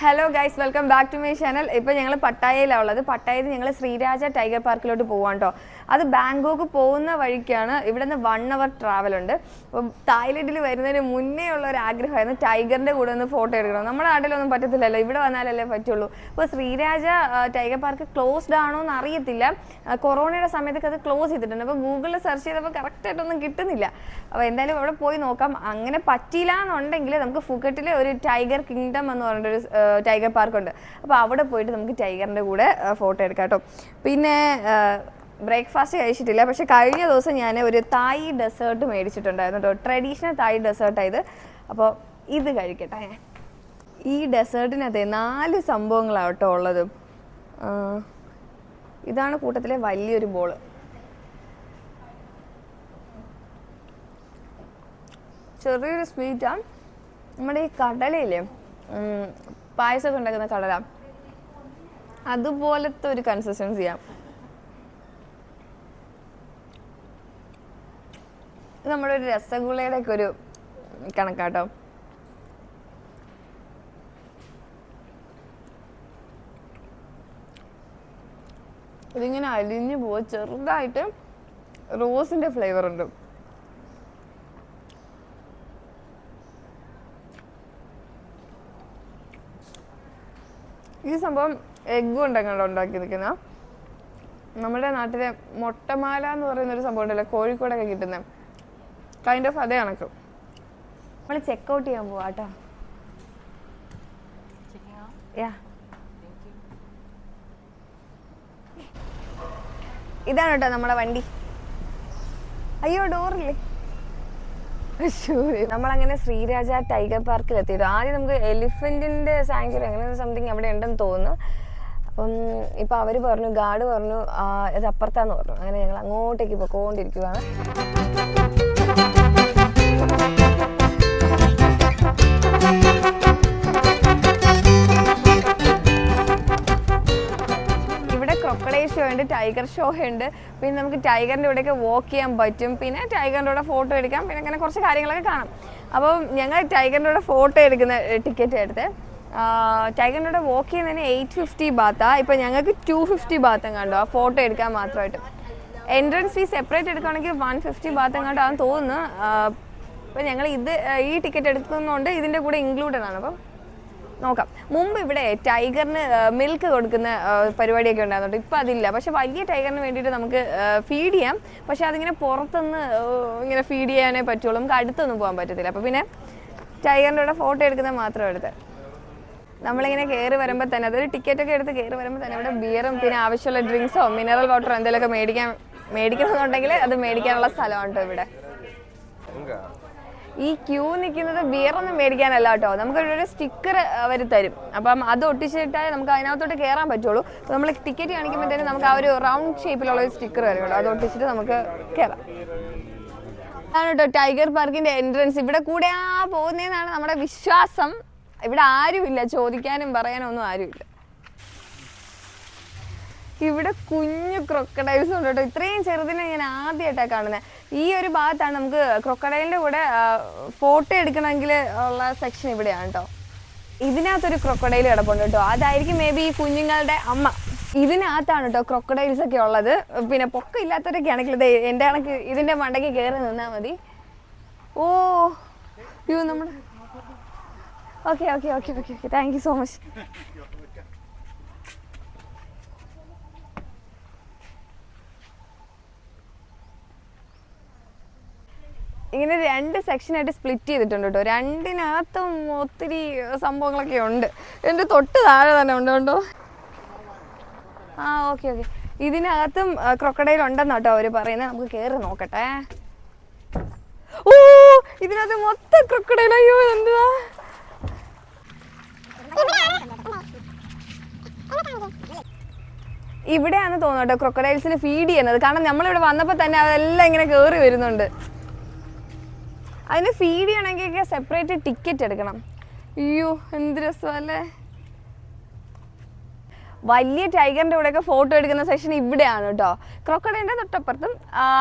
Hello guys, welcome back to my channel. ഇപ്പോൾ ഞങ്ങൾ പട്ടായയിലാണ് ഉള്ളത്. പട്ടായയിൽ ഞങ്ങൾ ശ്രീരാജ ടൈഗർ പാർക്കിലോട്ട് പോകാം കേട്ടോ. അത് ബാങ്കോക്ക് പോകുന്ന വഴിക്കാണ്. ഇവിടെ നിന്ന് 1 hour ട്രാവൽ ഉണ്ട്. അപ്പം തായ്ലൻഡിൽ വരുന്നതിന് മുന്നേ ഉള്ള ഒരു ആഗ്രഹമായിരുന്നു ടൈഗറിൻ്റെ കൂടെ ഒന്ന് ഫോട്ടോ എടുക്കണം. നമ്മുടെ നാട്ടിലൊന്നും പറ്റത്തില്ലല്ലോ, ഇവിടെ വന്നാലല്ലേ പറ്റുള്ളൂ. അപ്പോൾ ശ്രീരാജ ടൈഗർ പാർക്ക് ക്ലോസ്ഡ് ആണോ എന്ന് അറിയത്തില്ല. കൊറോണയുടെ സമയത്തൊക്കെ അത് ക്ലോസ് ചെയ്തിട്ടുണ്ട്. അപ്പോൾ ഗൂഗിളിൽ സെർച്ച് ചെയ്തപ്പോൾ കറക്റ്റായിട്ടൊന്നും കിട്ടുന്നില്ല. അപ്പോൾ എന്തായാലും അവിടെ പോയി നോക്കാം. അങ്ങനെ പറ്റിയില്ല എന്നുണ്ടെങ്കിൽ നമുക്ക് ഫുക്കറ്റിൽ ഒരു ടൈഗർ കിങ്ഡം എന്ന് പറഞ്ഞിട്ടൊരു ടൈഗർ പാർക്കുണ്ട്. അപ്പോൾ അവിടെ പോയിട്ട് നമുക്ക് ടൈഗറിൻ്റെ കൂടെ ഫോട്ടോ എടുക്കാം കേട്ടോ. പിന്നെ ബ്രേക്ക്ഫാസ്റ്റ് കഴിച്ചിട്ടില്ല, പക്ഷെ കഴിഞ്ഞ ദിവസം ഞാൻ ഒരു തായ് ഡെസേർട്ട് മേടിച്ചിട്ടുണ്ടായിരുന്നു കേട്ടോ. ട്രഡീഷണൽ തായ് ഡെസേർട്ടായത്. അപ്പോൾ ഇത് കഴിക്കട്ടെ. ഈ ഡെസേർട്ടിനകത്ത് 4 സംഭവങ്ങളാണ് കേട്ടോ ഉള്ളത്. ഇതാണ് കൂട്ടത്തിലെ വലിയൊരു ബോള്. ചെറിയൊരു സ്വീറ്റാണ്. നമ്മുടെ ഈ കടലയില്ലേ, പായസമൊക്കെ ഉണ്ടാക്കുന്ന കടല, അതുപോലത്തെ ഒരു കൺസിസ്റ്റൻസിയാണ്. ഇത് നമ്മുടെ ഒരു രസഗുളയുടെ ഒക്കെ ഒരു കണക്കാട്ടോ. ഇതിങ്ങനെ അലിഞ്ഞു പോവും. ചെറുതായിട്ട് റോസിന്റെ ഫ്ലേവർ ഉണ്ട്. ഈ സംഭവം എഗ്ഗ് കൊണ്ടങ്ങാണ്ട് ഉണ്ടാക്കി നിൽക്കുന്ന നമ്മുടെ നാട്ടിലെ മുട്ടമാല എന്ന് പറയുന്നൊരു സംഭവം ഉണ്ടല്ലോ, കോഴിക്കോടൊക്കെ കിട്ടുന്ന കൈൻഡ് ഓഫ് അതേ കണക്ക്. നമ്മൾ ചെക്കൗട്ട് ചെയ്യാൻ പോവാ കേട്ടോ. ഇതാണ് കേട്ടോ നമ്മുടെ വണ്ടി. അയ്യോ, ഡോറില്ലേ. നമ്മളങ്ങനെ ശ്രീരാജ ടൈഗർ പാർക്കിൽ എത്തിയിട്ടു. ആദ്യം നമുക്ക് എലിഫന്റിന്റെ സാങ്ച്വറി അങ്ങനെ സംതിങ് അവിടെ ഉണ്ടെന്ന് തോന്നുന്നു. അപ്പം ഇപ്പം അവർ പറഞ്ഞു, ഗാർഡ് പറഞ്ഞു ഇത് അപ്പുറത്താന്ന് പറഞ്ഞു. അങ്ങനെ ഞങ്ങൾ അങ്ങോട്ടേക്ക് പോയിക്കൊണ്ടിരിക്കുകയാണ്. ക്രൊക്കഡൈൽ ഷോ ഉണ്ട്, ടൈഗർ ഷോ ഉണ്ട്. പിന്നെ നമുക്ക് ടൈഗറിൻ്റെ കൂടെയൊക്കെ വാക്ക് ചെയ്യാൻ പറ്റും. പിന്നെ ടൈഗറിൻ്റെ കൂടെ ഫോട്ടോ എടുക്കാം. പിന്നെ അങ്ങനെ കുറച്ച് കാര്യങ്ങളൊക്കെ കാണാം. അപ്പം ഞങ്ങൾ ടൈഗറിൻ്റെ കൂടെ ഫോട്ടോ എടുക്കുന്ന ടിക്കറ്റ് എടുത്ത് ടൈഗറിൻ്റെ കൂടെ വാക്ക് ചെയ്യുന്നതിന് 850 ബാത്താണ്. ഇപ്പം ഞങ്ങൾക്ക് 250 ബാത്ത് കണ്ടോ ആ ഫോട്ടോ എടുക്കാൻ മാത്രമായിട്ട്. എൻട്രൻസ് ഫീസ് സെപ്പറേറ്റ് എടുക്കുകയാണെങ്കിൽ 150 ബാത്ത് എങ്ങോട്ടാണെന്ന് തോന്നുന്നു. അപ്പം ഞങ്ങൾ ഈ ടിക്കറ്റ് എടുക്കുന്നതുകൊണ്ട് ഇതിൻ്റെ കൂടെ ഇൻക്ലൂഡഡ് ആണ്. അപ്പം നോക്കാം. മുമ്പ് ഇവിടെ ടൈഗറിന് മിൽക്ക് കൊടുക്കുന്ന പരിപാടിയൊക്കെ ഉണ്ടാകുന്നുണ്ട്. ഇപ്പം അതില്ല. പക്ഷെ വലിയ ടൈഗറിന് വേണ്ടിയിട്ട് നമുക്ക് ഫീഡ് ചെയ്യാം. പക്ഷെ അതിങ്ങനെ പുറത്തുനിന്ന് ഇങ്ങനെ ഫീഡ് ചെയ്യാനേ പറ്റുള്ളൂ. നമുക്ക് അടുത്തൊന്നും പോകാൻ പറ്റത്തില്ല. അപ്പോൾ പിന്നെ ടൈഗറിൻ്റെ കൂടെ ഫോട്ടോ എടുക്കുന്നത് മാത്രം എടുത്ത് നമ്മളിങ്ങനെ കയറി വരുമ്പോൾ തന്നെ, അതൊരു ടിക്കറ്റൊക്കെ എടുത്ത് കയറി വരുമ്പോൾ തന്നെ ഇവിടെ ബിയറും പിന്നെ ആവശ്യമുള്ള ഡ്രിങ്ക്സോ മിനറൽ വാട്ടറോ എന്തെങ്കിലുമൊക്കെ മേടിക്കണമെന്നുണ്ടെങ്കിൽ അത് മേടിക്കാനുള്ള സ്ഥലമാണ് കേട്ടോ ഇവിടെ. ഈ ക്യൂ നിൽക്കുന്നത് ബിയറൊന്നും മേടിക്കാനല്ല കേട്ടോ. നമുക്കിവിടെ ഒരു സ്റ്റിക്കർ അവർ തരും. അപ്പം അത് ഒട്ടിച്ചിട്ടാൽ നമുക്ക് അതിനകത്തോട്ട് കയറാൻ പറ്റുള്ളൂ. അപ്പോൾ നമ്മൾ ടിക്കറ്റ് കാണിക്കുമ്പോഴത്തേനും നമുക്ക് ആ ഒരു റൗണ്ട് ഷേപ്പിലുള്ള ഒരു സ്റ്റിക്കർ വരും കേട്ടോ. അത് ഒട്ടിച്ചിട്ട് നമുക്ക് കയറാം. അതാണ് കേട്ടോ ടൈഗർ പാർക്കിൻ്റെ എൻട്രൻസ്. ഇവിടെ കൂടെ പോകുന്നതെന്നാണ് നമ്മുടെ വിശ്വാസം. ഇവിടെ ആരുമില്ല, ചോദിക്കാനും പറയാനും ഒന്നും ആരുമില്ല. ഇവിടെ കുഞ്ഞു ക്രൊക്കഡൈൽസ് ഉണ്ട് കേട്ടോ. ഇത്രയും ചെറുതിനെ ഞാൻ ആദ്യമായിട്ടാണ് കാണുന്നത്. ഈ ഒരു ഭാഗത്താണ് നമുക്ക് ക്രൊക്കഡൈലിൻ്റെ കൂടെ ഫോട്ടോ എടുക്കണമെങ്കിൽ ഉള്ള സെക്ഷൻ ഇവിടെയാണ് കേട്ടോ. ഇതിനകത്തൊരു ക്രൊക്കഡൈൽ കിടപ്പുണ്ട് കേട്ടോ. അതായിരിക്കും മേ ബി ഈ കുഞ്ഞുങ്ങളുടെ അമ്മ. ഇതിനകത്താണ് കേട്ടോ ക്രൊക്കഡൈൽസ് ഒക്കെ ഉള്ളത്. പിന്നെ പൊക്കം ഇല്ലാത്തവരൊക്കെ ആണെങ്കിൽ ഇത് എൻ്റെ കണക്ക് ഇതിൻ്റെ മണ്ടയ്ക്ക് കയറി നിന്നാൽ മതി. ഓ യോ നമ്മുടെ okay okay okay okay okay thank you so much. ഇങ്ങനെ 2 സെക്ഷനായിട്ട് സ്പ്ലിറ്റ് ചെയ്തിട്ടുണ്ട് കേട്ടോ. രണ്ടിനകത്തും ഒത്തിരി സംഭവങ്ങളൊക്കെ ഉണ്ട്. എൻ്റെ തൊട്ട് താഴെ തന്നെ ഉണ്ട് കേട്ടോ. Okay okay. ഇതിനകത്തും ക്രൊക്കഡൈൽ ഉണ്ടെന്ന് കേട്ടോ അവർ പറയുന്നത്. നമുക്ക് കയറി നോക്കട്ടെ. ഓ, ഇതിനകത്ത് മൊത്തം ക്രൊക്കഡൈൽ. അയ്യോ, എന്താ ഇവിടെയാണ് തോന്നുന്നു കേട്ടോ ക്രൊക്കഡൈൽസിന് ഫീഡ് ചെയ്യുന്നത്. കാരണം നമ്മളിവിടെ വന്നപ്പോൾ തന്നെ അതെല്ലാം ഇങ്ങനെ കയറി വരുന്നുണ്ട്. അതിന് ഫീഡ് ചെയ്യണമെങ്കിൽ സെപ്പറേറ്റ് ടിക്കറ്റ് എടുക്കണം. അയ്യോ, എന്ത് രസമല്ലേ. വലിയ ടൈഗറിൻ്റെ കൂടെയൊക്കെ ഫോട്ടോ എടുക്കുന്ന സെക്ഷൻ ഇവിടെയാണ് കേട്ടോ. ക്രൊക്കഡൈലിൻ്റെ തൊട്ടപ്പുറത്തും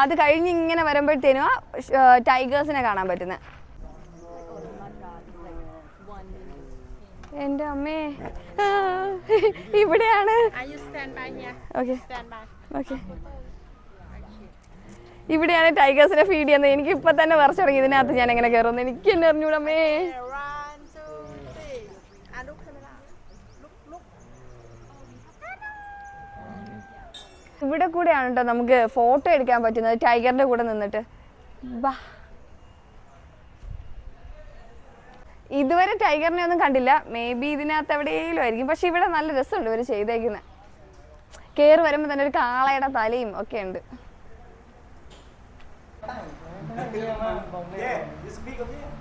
അത് കഴിഞ്ഞ് ഇങ്ങനെ വരുമ്പോഴത്തേനും ടൈഗേഴ്സിനെ കാണാൻ പറ്റുന്നത്. എൻ്റെ അമ്മേ ഇവിടെയാണ്. ഓക്കെ ഓക്കെ, ഇവിടെയാണ് ടൈഗേഴ്സിനെ ഫീഡ് ചെയ്യുന്നത്. എനിക്ക് ഇപ്പൊ തന്നെ വരച്ചു തുടങ്ങി ഇതിനകത്ത് ഞാൻ എങ്ങനെ കയറുന്നു, എനിക്ക് എന്നെ അറിഞ്ഞൂടമ്മേ. ഇവിടെ കൂടെയാണ് കേട്ടോ നമുക്ക് ഫോട്ടോ എടുക്കാൻ പറ്റുന്നത്, ടൈഗറിന്റെ കൂടെ നിന്നിട്ട്. ബാ, ഇതുവരെ ടൈഗറിനെ ഒന്നും കണ്ടില്ല, മേ ബി ഇതിനകത്ത് എവിടെയെങ്കിലും ആയിരിക്കും. പക്ഷെ ഇവിടെ നല്ല രസമുണ്ട് ഇവർ ചെയ്തേക്കുന്നത്. കയറി വരുമ്പോൾ തന്നെ ഒരു കാളയുടെ തലയും ഒക്കെ ഉണ്ട്.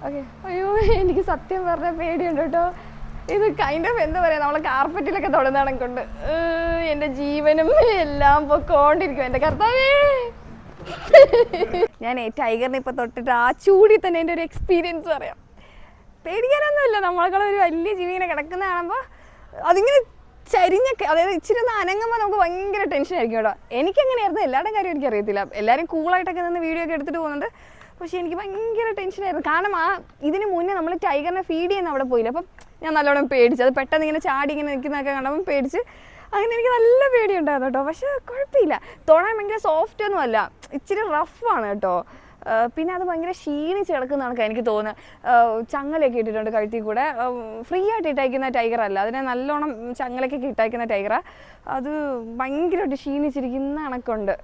ഓക്കെ, അയ്യോ എനിക്ക് സത്യം പറഞ്ഞ പേടിയുണ്ട് കേട്ടോ. ഇത് കൈൻഡ് ഓഫ് എന്താ പറയാ, നമ്മളെ കാർപ്പറ്റിലൊക്കെ തൊടുന്നതാണ് കൊണ്ട് എൻ്റെ ജീവനും എല്ലാം പൊക്കോണ്ടിരിക്കും. എൻ്റെ കർത്താവേ, ഞാൻ ടൈഗറിനെ ഇപ്പൊ തൊട്ടിട്ട് ആ ചൂടി തന്നെ എൻ്റെ ഒരു എക്സ്പീരിയൻസ് പറയാം. പേടിക്കാനൊന്നുമില്ല, നമ്മളെക്കാൾ ഒരു വലിയ ജീവിനെ കിടക്കുന്ന കാണുമ്പോൾ അതിങ്ങനെ ചരിഞ്ഞൊക്കെ, അതായത് ഇച്ചിരി ഒന്ന് അനങ്ങുമ്പോൾ നമുക്ക് ഭയങ്കര ടെൻഷൻ ആയിരിക്കും കേട്ടോ. എനിക്കങ്ങനെയായിരുന്നു, എല്ലാവരുടെ കാര്യം എനിക്കറിയത്തില്ല. എല്ലാവരും കൂളായിട്ടൊക്കെ നിന്ന് വീഡിയോ ഒക്കെ എടുത്തിട്ട് പോകുന്നുണ്ട്. പക്ഷേ എനിക്ക് ഭയങ്കര ടെൻഷനായിരുന്നു. കാരണം ഇതിന് മുന്നേ നമ്മൾ ടൈഗറിനെ ഫീഡ് ചെയ്യുന്ന അവിടെ പോയില്ല. അപ്പം ഞാൻ നല്ലോണം പേടിച്ചു. അത് പെട്ടെന്ന് ഇങ്ങനെ ചാടി ഇങ്ങനെ നിൽക്കുന്നതൊക്കെ കണ്ടപ്പം പേടിച്ച്, അങ്ങനെ എനിക്ക് നല്ല പേടിയുണ്ടായിരുന്നു കേട്ടോ. പക്ഷേ കുഴപ്പമില്ല, തൊടാൻ ഭയങ്കര സോഫ്റ്റ് ഒന്നും അല്ല, ഇച്ചിരി റഫാണ് കേട്ടോ. പിന്നെ അത് ഭയങ്കര ക്ഷീണിച്ച് കിടക്കുന്നതാണ് എനിക്ക് തോന്നുന്നത്. ചങ്ങലയൊക്കെ ഇട്ടിട്ടുണ്ട് കഴുത്തിൽ കൂടെ. ഫ്രീ ആയിട്ട് ഇട്ടയക്കുന്ന ടൈഗർ അല്ല, അതിനെ നല്ലോണം ചങ്ങലൊക്കെ ഇട്ടയക്കുന്ന ടൈഗറാണ്. അത് ഭയങ്കരമായിട്ട് ക്ഷീണിച്ചിരിക്കുന്ന കണക്കുണ്ട്,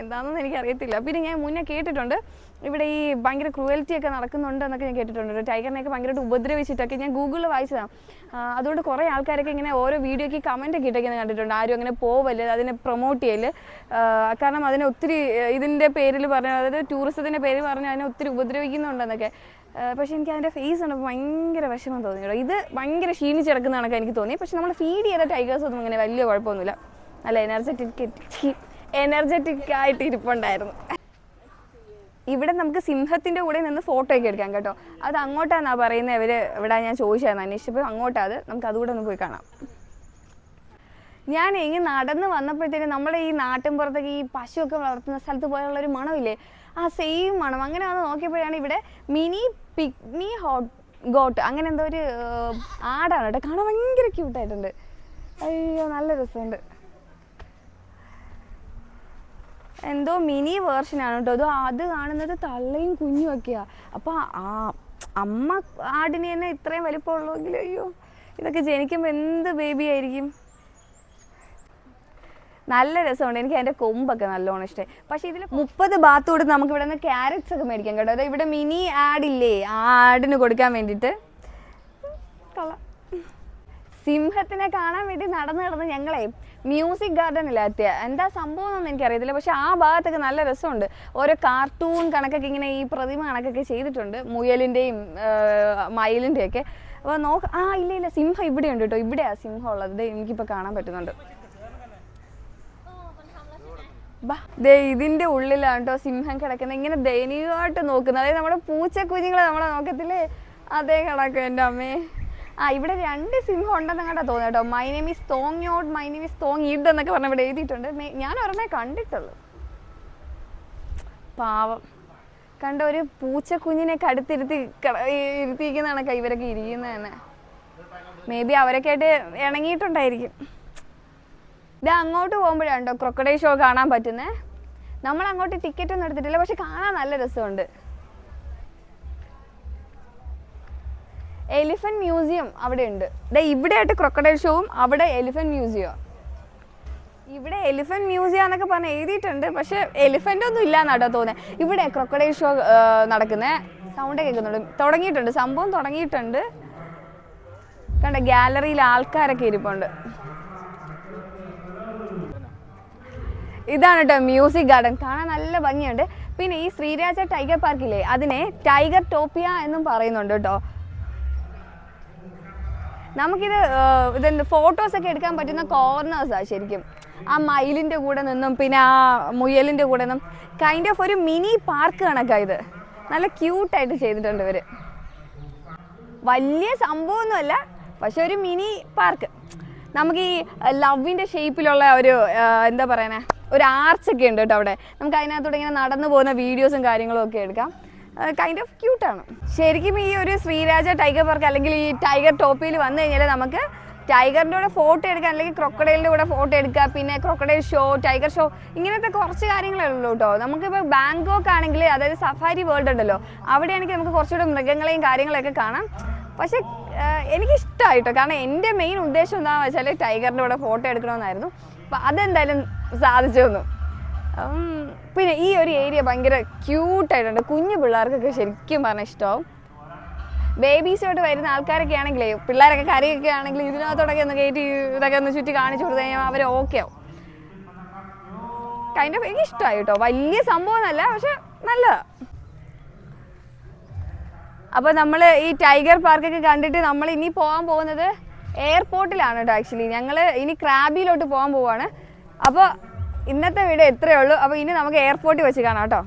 എന്താണെന്ന് എനിക്കറിയത്തില്ല. പിന്നെ ഞാൻ മുന്നേ കേട്ടിട്ടുണ്ട് ഇവിടെ ഈ ഭയങ്കര ക്രൂവൽറ്റി ഒക്കെ നടക്കുന്നുണ്ട് എന്നൊക്കെ ഞാൻ കേട്ടിട്ടുണ്ട്. ടൈഗറിനെയൊക്കെ ഭയങ്കരമായിട്ട് ഉപദ്രവിച്ചിട്ടൊക്കെ ഞാൻ ഗൂഗിളിൽ വായിച്ചതാണ്. അതുകൊണ്ട് കുറേ ആൾക്കാരൊക്കെ ഇങ്ങനെ ഓരോ വീഡിയോയ്ക്ക് കമൻറ്റൊക്കെ ഇട്ടൊക്കെ കണ്ടിട്ടുണ്ട്. ആരും അങ്ങനെ പോവല്ലേ, അതിനെ പ്രൊമോട്ട് ചെയ്യല്. കാരണം അതിനെ ഒത്തിരി ഇതിൻ്റെ പേരിൽ പറഞ്ഞു, അതായത് ടൂറിസത്തിൻ്റെ പേരിൽ പറഞ്ഞ് അതിനെ ഒത്തിരി ഉപദ്രവിക്കുന്നുണ്ടെന്നൊക്കെ. പക്ഷേ എനിക്ക് അതിൻ്റെ ഫേസ് കണ്ടപ്പോൾ ഭയങ്കര വിഷമം തോന്നി കേട്ടോ. ഇത് ഭയങ്കര ക്ഷീണിച്ചിടക്കുന്ന കണക്ക് എനിക്ക് തോന്നി. പക്ഷെ നമ്മൾ ഫീഡ് ചെയ്ത ടൈഗേഴ്സ് ഒന്നും അങ്ങനെ വലിയ കുഴപ്പമൊന്നുമില്ല, നല്ല എനർജറ്റിക് ആയിട്ട് ഇരിപ്പുണ്ടായിരുന്നു. ഇവിടെ നമുക്ക് സിംഹത്തിൻ്റെ കൂടെ നിന്ന് ഫോട്ടോ ഒക്കെ എടുക്കാം കേട്ടോ. അത് അങ്ങോട്ടാണെന്നാണ് പറയുന്നത്. ഇവിടെ ഞാൻ ചോദിച്ചായിരുന്നു, അന്വേഷിച്ചപ്പോൾ അങ്ങോട്ടാണ്. അത് നമുക്ക് അതുകൂടെ ഒന്ന് പോയി കാണാം. ഞാൻ ഇങ്ങനെ നടന്ന് വന്നപ്പോഴത്തേക്കും നമ്മുടെ ഈ നാട്ടിൻപുറത്തൊക്കെ ഈ പശുവൊക്കെ വളർത്തുന്ന സ്ഥലത്ത് പോയുള്ളൊരു മണമില്ലേ, ആ സെയിം മണം. അങ്ങനെ വന്ന് നോക്കിയപ്പോഴാണ് ഇവിടെ മിനി പിഗ്മി ഗോട്ട് അങ്ങനെ എന്തോ ഒരു ആടാണ് കേട്ടോ. കാണാൻ ഭയങ്കര ക്യൂട്ടായിട്ടുണ്ട്. അയ്യോ നല്ല രസമുണ്ട്. എന്തോ മിനി വേർഷനാണ് കേട്ടോ. അത് കാണുന്നത് തള്ളയും കുഞ്ഞും ഒക്കെയാണ്. അപ്പോൾ ആ അമ്മ ആടിന് തന്നെ ഇത്രയും വലിപ്പമുള്ളെങ്കിൽ അയ്യോ, ഇതൊക്കെ ജനിക്കുമ്പോൾ എന്ത് ബേബി ആയിരിക്കും. നല്ല രസമുണ്ട്. എനിക്ക് അതിൻ്റെ കൊമ്പൊക്കെ നല്ലോണം ഇഷ്ടമായി. പക്ഷേ ഇതിൽ 30 ബാത്ത് കൊടുത്ത് നമുക്ക് ഇവിടെ നിന്ന് ക്യാരറ്റ്സ് ഒക്കെ മേടിക്കാം കേട്ടോ. അതായത് ഇവിടെ മിനി ആഡില്ലേ, ആ ആടിന് കൊടുക്കാൻ വേണ്ടിയിട്ട്. കൊള്ളാം. സിംഹത്തിനെ കാണാൻ വേണ്ടി നടന്ന് ഞങ്ങളെ മ്യൂസിക് ഗാർഡനിലെത്തിയ എന്താ സംഭവം എന്നൊന്നും എനിക്കറിയത്തില്ല. പക്ഷെ ആ ഭാഗത്തൊക്കെ നല്ല രസമുണ്ട്. ഓരോ കാർട്ടൂൺ കണക്കൊക്കെ ഇങ്ങനെ ഈ പ്രതിമ കണക്കൊക്കെ ചെയ്തിട്ടുണ്ട്, മുയലിൻ്റെയും മയിലിൻ്റെയും ഒക്കെ. അപ്പോൾ ഇല്ല സിംഹം ഇവിടെ ഉണ്ട് കേട്ടോ. ഇവിടെയാണ് സിംഹം ഉള്ളത്. എനിക്കിപ്പോൾ കാണാൻ പറ്റുന്നുണ്ട്. ഇതിന്റെ ഉള്ളിലാണ് കേട്ടോ സിംഹം കിടക്കുന്നത്. ഇങ്ങനെ ദയനീയമായിട്ട് നോക്കുന്നത്, അതായത് നമ്മുടെ പൂച്ചക്കുഞ്ഞുങ്ങളെ നമ്മളെ നോക്കത്തില്ലേ, അതേ കണക്കും. എൻ്റെ അമ്മേ, ഇവിടെ 2 സിംഹം ഉണ്ടെന്ന് കണ്ടാ തോന്നുന്നു കേട്ടോ. മൈ നെയിം ഈസ് തോങ്യോട്ട്, മൈ നെയിം ഈസ് തോങ് ഈഡ് എന്നൊക്കെ പറഞ്ഞ് ഇവിടെ എഴുതിയിട്ടുണ്ട്. ഞാൻ ഒരെണ്ണേ കണ്ടിട്ടുള്ളൂ. പാവം കണ്ട, ഒരു പൂച്ചക്കുഞ്ഞിനെയൊക്കെ ഇരുത്തിയിരിക്കുന്ന കണക്കാ ഇവരൊക്കെ ഇരിക്കുന്നത് തന്നെ. മേ ബി അവരൊക്കെ ആയിട്ട് ഇണങ്ങിയിട്ടുണ്ടായിരിക്കും. ഇത് അങ്ങോട്ട് പോകുമ്പോഴാണ് കേട്ടോ ക്രൊക്കഡൈൽ ഷോ കാണാൻ പറ്റുന്നത്. നമ്മൾ അങ്ങോട്ട് ടിക്കറ്റ് ഒന്നും എടുത്തിട്ടില്ല, പക്ഷെ കാണാൻ നല്ല രസമുണ്ട്. എലിഫന്റ് മ്യൂസിയം അവിടെ ഉണ്ട്. ഇവിടെയായിട്ട് ക്രൊക്കഡൈൽ ഷോവും അവിടെ എലിഫന്റ് മ്യൂസിയം. ഇവിടെ എലിഫന്റ് മ്യൂസിയം എന്നൊക്കെ പറഞ്ഞ് എഴുതിയിട്ടുണ്ട്, പക്ഷെ എലിഫന്റ് ഒന്നും ഇല്ലാന്നാട്ടോ തോന്നുന്നത്. ഇവിടെ ക്രൊക്കഡൈൽ ഷോ നടക്കുന്നത് സൗണ്ട് കേൾക്കുന്നുണ്ട്. തുടങ്ങിയിട്ടുണ്ട്, സംഭവം തുടങ്ങിയിട്ടുണ്ട്. കണ്ട ഗാലറിയിൽ ആൾക്കാരൊക്കെ ഇരിപ്പുണ്ട്. ഇതാണ് കേട്ടോ മ്യൂസിക് ഗാർഡൻ, കാണാൻ നല്ല ഭംഗിയുണ്ട്. പിന്നെ ഈ ശ്രീരാജ ടൈഗർ പാർക്കില്ലേ, അതിനെ ടൈഗർ ടോപ്പിയ എന്നും പറയുന്നുണ്ട് കേട്ടോ. നമുക്കിത് ഫോട്ടോസൊക്കെ എടുക്കാൻ പറ്റുന്ന കോർണേഴ്സാണ് ശരിക്കും. ആ മയിലിൻ്റെ കൂടെ നിന്നും പിന്നെ ആ മുയലിൻ്റെ കൂടെ നിന്നും കൈൻഡ് ഓഫ് ഒരു മിനി പാർക്ക് കണക്കാണ് ഇത്. നല്ല ക്യൂട്ടായിട്ട് ചെയ്തിട്ടുണ്ട് ഇവർ. വലിയ സംഭവമൊന്നുമല്ല, പക്ഷെ ഒരു മിനി പാർക്ക്. നമുക്ക് ഈ ലവിൻ്റെ ഷേപ്പിലുള്ള ഒരു എന്താ പറയുന്നത്, ഒരു ആർച്ചൊക്കെ ഉണ്ട് കേട്ടോ അവിടെ. നമുക്ക് അതിനകത്തൂടെ ഇങ്ങനെ നടന്നു പോകുന്ന വീഡിയോസും കാര്യങ്ങളും ഒക്കെ എടുക്കാം. കൈൻഡ് ഓഫ് ക്യൂട്ടാണ്. ശരിക്കും ഈ ഒരു ശ്രീരാജ ടൈഗർ പാർക്ക് അല്ലെങ്കിൽ ഈ ടൈഗർ ടോപ്പിയിൽ വന്നു കഴിഞ്ഞാൽ നമുക്ക് ടൈഗറിൻ്റെ കൂടെ ഫോട്ടോ എടുക്കാം, അല്ലെങ്കിൽ ക്രൊക്കഡൈലിൻ്റെ കൂടെ ഫോട്ടോ എടുക്കുക, പിന്നെ ക്രൊക്കഡൈൽ ഷോ, ടൈഗർ ഷോ, ഇങ്ങനത്തെ കുറച്ച് കാര്യങ്ങളേ ഉള്ളൂ കേട്ടോ. നമുക്കിപ്പോൾ ബാങ്കോക്ക് ആണെങ്കിൽ, അതായത് സഫാരി വേൾഡ് ഉണ്ടല്ലോ, അവിടെയാണെങ്കിൽ നമുക്ക് കുറച്ചുകൂടെ മൃഗങ്ങളെയും കാര്യങ്ങളൊക്കെ കാണാം. പക്ഷേ എനിക്കിഷ്ടമായിട്ടോ, കാരണം എൻ്റെ മെയിൻ ഉദ്ദേശം എന്താണെന്ന് വെച്ചാൽ ടൈഗറിൻ്റെ കൂടെ ഫോട്ടോ എടുക്കണമെന്നായിരുന്നു. അപ്പോൾ അതെന്തായാലും സാധിച്ചു തന്നു. പിന്നെ ഈ ഒരു ഏരിയ ഭയങ്കര ക്യൂട്ടായിട്ടുണ്ട്, കുഞ്ഞു പിള്ളേർക്കൊക്കെ ശരിക്കും പറഞ്ഞാൽ ഇഷ്ടമാവും. ബേബീസോട്ട് വരുന്ന ആൾക്കാരൊക്കെ ആണെങ്കിലേ, പിള്ളേരൊക്കെ കരയൊക്കെ ആണെങ്കിൽ ഇതിനകത്തോടൊക്കെ ഒന്ന് കയറ്റി ഇതൊക്കെ ഒന്ന് ചുറ്റി കാണിച്ചു കൊടുത്തു കഴിഞ്ഞാൽ അവർ ഓക്കെ ആവും. കൈൻഡ് ഓഫ് എനിക്ക് ഇഷ്ടമായി കേട്ടോ, വലിയ സംഭവമൊന്നുമല്ല, പക്ഷെ നല്ലതാണ്. അപ്പോൾ നമ്മൾ ഈ ടൈഗർ പാർക്കൊക്കെ കണ്ടിട്ട് നമ്മൾ ഇനി പോകാൻ പോകുന്നത് എയർപോർട്ടിലാണ് കേട്ടോ. ആക്ച്വലി ഞങ്ങൾ ഇനി ക്രാബിയിലോട്ട് പോകാൻ പോവാണ്. അപ്പോൾ ഇന്നത്തെ വീഡിയോ എത്രയേ ഉള്ളൂ. അപ്പോൾ ഇനി നമുക്ക് എയർപോർട്ടിൽ വെച്ച് കാണാം കേട്ടോ.